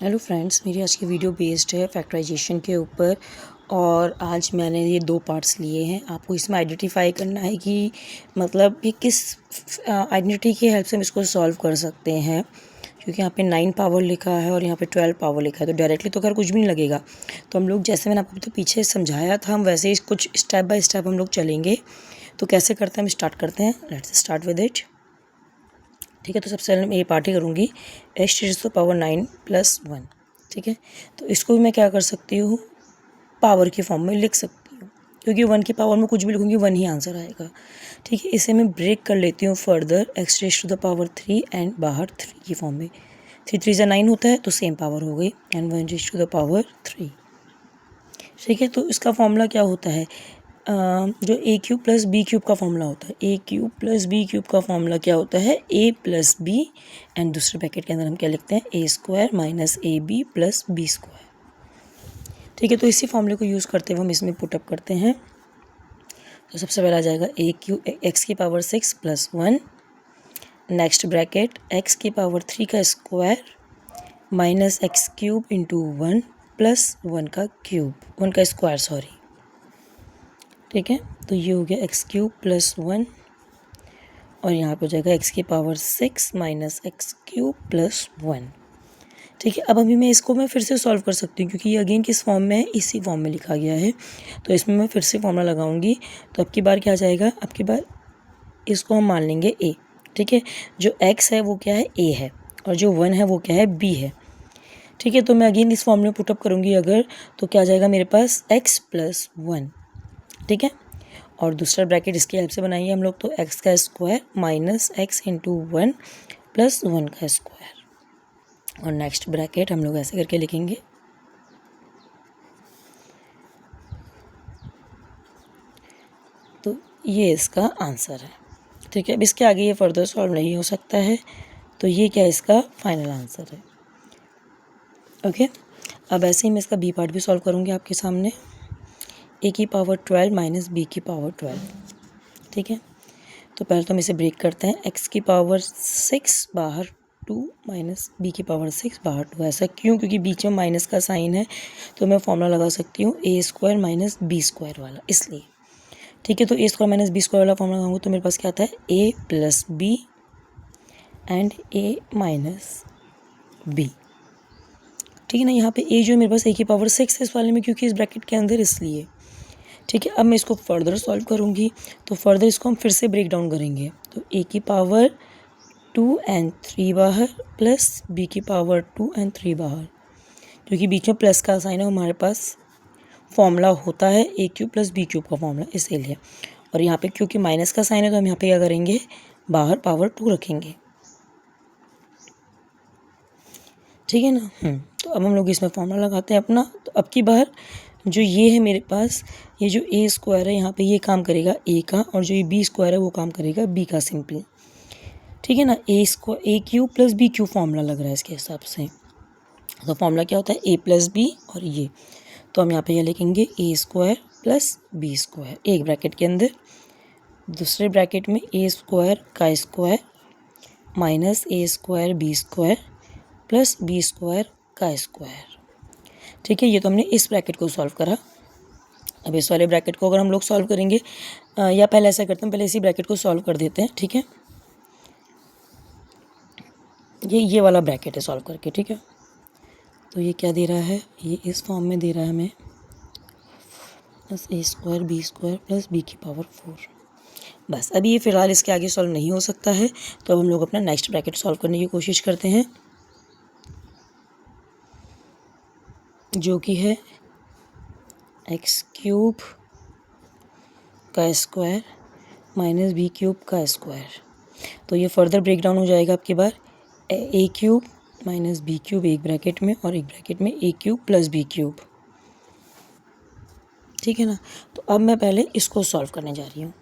Hello friends, मेरी आज की वीडियो बेस्ड है फैक्टराइजेशन के ऊपर। और आज मैंने ये 2 पार्ट्स लिए हैं। आपको इसमें आइडेंटिफाई करना है कि मतलब ये किस आइडेंटिटी की हेल्प से हम इसको सॉल्व कर सकते हैं, क्योंकि यहाँ पे 9 पावर लिखा है और यहाँ पे 12 पावर लिखा है, तो डायरेक्टली तो खैर कुछ भी नहीं लगेगा। तो हम लोग जैसे मैंने आपको तो पीछे समझाया था, हम वैसे ही कुछ स्टेप बाय स्टेप हम लोग चलेंगे। तो कैसे करते हैं, हम स्टार्ट करते हैं। Let's start with it. ठीक है, तो सबसे पहले मैं ये पार्ट ही करूँगी x⁻⁹ 9 + 1। ठीक है, तो इसको भी मैं क्या कर सकती हूँ, पावर की फॉर्म में लिख सकती हूँ, क्योंकि 1 की पावर में कुछ भी लिखूँगी 1 ही आंसर आएगा। ठीक है, इसे मैं ब्रेक कर लेती हूँ फर्दर x⁻³ एंड बाहर 3 की फॉर्म में। 3 3 9 होता है, तो सेम पावर हो गई, एंड 1⁻3। ठीक है, तो इसका फॉर्मूला क्या होता है, जो a³ + b³ का फॉर्मूला होता है। a³ + b³ का फॉर्मूला क्या होता है, a + b, एंड दूसरे ब्रैकेट के अंदर हम क्या लिखते हैं, a² - ab + b²। ठीक है, तो इसी फॉर्मूले को यूज़ करते हुए हम इसमें पुटअप करते हैं। तो सबसे पहला आ जाएगा x⁻6 + 1, नेक्स्ट ब्रैकेट x⁻3 का स्क्वायर -x³ × 1 + 1 का क्यूब, 1 का स्क्वायर सॉरी। ठीक है, तो ये हो गया x³ + 1, और यहाँ पे हो जाएगा x⁻6 - x³ + 1। ठीक है, अब अभी मैं फिर से सॉल्व कर सकती हूँ, क्योंकि ये अगेन किस फॉर्म में है, इसी फॉर्म में लिखा गया है। तो इसमें मैं फिर से फॉर्मूला लगाऊंगी। तो अब की बार क्या आ जाएगा, अब की बार इसको हम मान लेंगे a। ठीक है, जो x है वो क्या है, a है, और जो 1 है वो क्या है, b है। ठीक है, तो मैं अगेन इस फॉर्म में पुटअप करूँगी अगर, तो क्या आ जाएगा मेरे पास x + 1। ठीक है, और दूसरा ब्रैकेट इसकी हेल्प से बनाएंगे हम लोग, तो x का स्क्वायर -x × 1 + 1 का स्क्वायर, और नेक्स्ट ब्रैकेट हम लोग ऐसे करके लिखेंगे। तो ये इसका आंसर है। ठीक है, अब इसके आगे ये फर्दर सॉल्व नहीं हो सकता है, तो ये क्या इसका फाइनल आंसर है। ओके, अब ऐसे ही मैं इसका बी पार्ट भी सॉल्व करूँगी आपके सामने। a⁻12 - b⁻12। ठीक है, तो पहले तो हम इसे ब्रेक करते हैं। x⁻6 बाहर 2 - b⁻6 बाहर 2। ऐसा क्यों, क्योंकि बीच में माइनस का साइन है, तो मैं फॉर्मूला लगा सकती हूँ a² - b² वाला, इसलिए। ठीक है, तो a² - b² वाला फॉर्मूला लगाऊंगी तो मेरे पास क्या आता है, a + b and a - b। ठीक है ना, यहाँ पे a जो है मेरे पास a⁻6 है इस वाले में, क्योंकि इस ब्रैकेट के अंदर, इसलिए। ठीक है, अब मैं इसको फर्दर सॉल्व करूँगी, तो फर्दर इसको हम फिर से ब्रेक डाउन करेंगे। तो a⁻2 एंड 3 बाहर प्लस b⁻2 एंड 3 बाहर, क्योंकि बीच में प्लस का साइन है, हमारे पास फॉर्मूला होता है a³ + b³ का फॉर्मूला, इसीलिए। और यहाँ पे क्योंकि माइनस का साइन है, तो हम यहाँ पे क्या करेंगे, बाहर पावर 2 रखेंगे। ठीक है ना। तो अब हम लोग इसमें फॉर्मूला लगाते हैं अपना। तो अब की बार जो ये है मेरे पास, ये जो a² है यहाँ पे, ये काम करेगा a का, और जो ये b² है वो काम करेगा b का, सिंपल। ठीक है ना, a³ + b³ फॉर्मूला लग रहा है इसके हिसाब से। तो फॉर्मूला क्या होता है, a + b, और ये, तो हम यहाँ पे ये लिखेंगे a² + b², एक ब्रैकेट के अंदर। दूसरे ब्रैकेट में a² का स्क्वायर -a² b² + b² का स्क्वायर। ठीक है, ये तो हमने इस ब्रैकेट को सॉल्व करा। अब इस वाले ब्रैकेट को अगर हम लोग सॉल्व करेंगे, या पहले ऐसा करते हैं, पहले इसी ब्रैकेट को सॉल्व कर देते हैं। ठीक है, ये वाला ब्रैकेट है सॉल्व करके। ठीक है, तो ये क्या दे रहा है, ये इस फॉर्म में दे रहा है हमें, a² b² + b⁻4। बस अभी ये फ़िलहाल इसके आगे सॉल्व नहीं हो सकता है, तो अब हम लोग अपना नेक्स्ट ब्रैकेट सॉल्व करने की कोशिश करते हैं, जो कि है x³ का स्क्वायर -b³ का स्क्वायर। तो ये फर्दर ब्रेक डाउन हो जाएगा आपकी बार, a³ - b³ एक ब्रैकेट में, और एक ब्रैकेट में a³ + b³। ठीक है ना, तो अब मैं पहले इसको सॉल्व करने जा रही हूँ।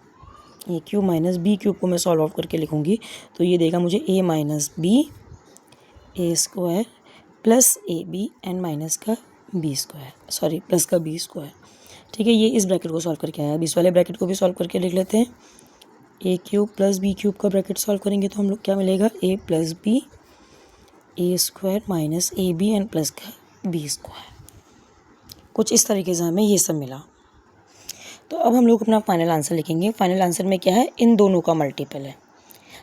a³ - b³ को मैं सॉल्व आउट करके लिखूँगी, तो ये देगा मुझे a - b a² + ab and minus का b², सॉरी प्लस का b²। ठीक है, ये इस ब्रैकेट को सॉल्व करके आया। अब इस वाले ब्रैकेट को भी सॉल्व करके लिख लेते हैं। a³ + b³ का ब्रैकेट सॉल्व करेंगे तो हम लोग क्या मिलेगा, a + b A square minus A B N plus का बी स्क्वायर। कुछ इस तरीके से हमें ये सब मिला। तो अब हम लोग अपना फाइनल आंसर लिखेंगे। फाइनल आंसर में क्या है, इन दोनों का मल्टीपल है,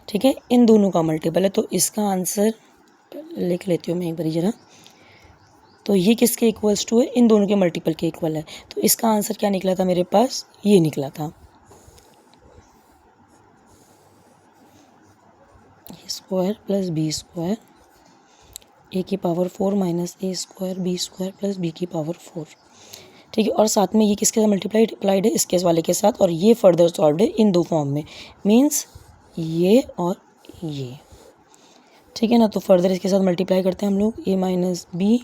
ठीक है, इन दोनों का मल्टीपल है। तो इसका आंसर लिख लेती हूँ मैं एक बार जरा। तो ये किसके इक्वल्स टू है, इन दोनों के मल्टीपल के इक्वल है। तो इसका आंसर क्या निकला था मेरे पास, ये निकला था, A square plus B square A की power 4 minus A square B square plus B की पावर 4, ठीक है। और साथ में ये किसके साथ मल्टीप्लाइड है, इसके वाले के साथ, और ये फर्दर सॉल्व है इन दो फॉर्म में, मीन्स ये और ये, ठीक है ना। तो फर्दर इसके साथ मल्टीप्लाई करते हैं हम लोग, A minus B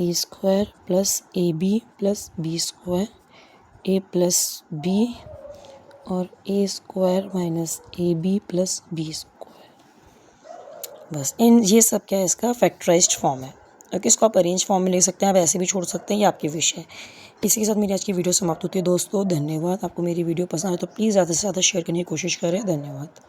A square plus A B plus B square A plus B और A square minus A B plus B square. बस इन ये सब क्या है, इसका फैक्टराइज्ड फॉर्म है। ओके, इसको आप अरेंज फॉर्म में ले सकते हैं, आप ऐसे भी छोड़ सकते हैं, ये आपकी विश है। इसी के साथ मेरी आज की वीडियो समाप्त होती है दोस्तों। धन्यवाद। आपको मेरी वीडियो पसंद है तो प्लीज़ ज़्यादा से ज़्यादा शेयर करने की कोशिश करें। धन्यवाद।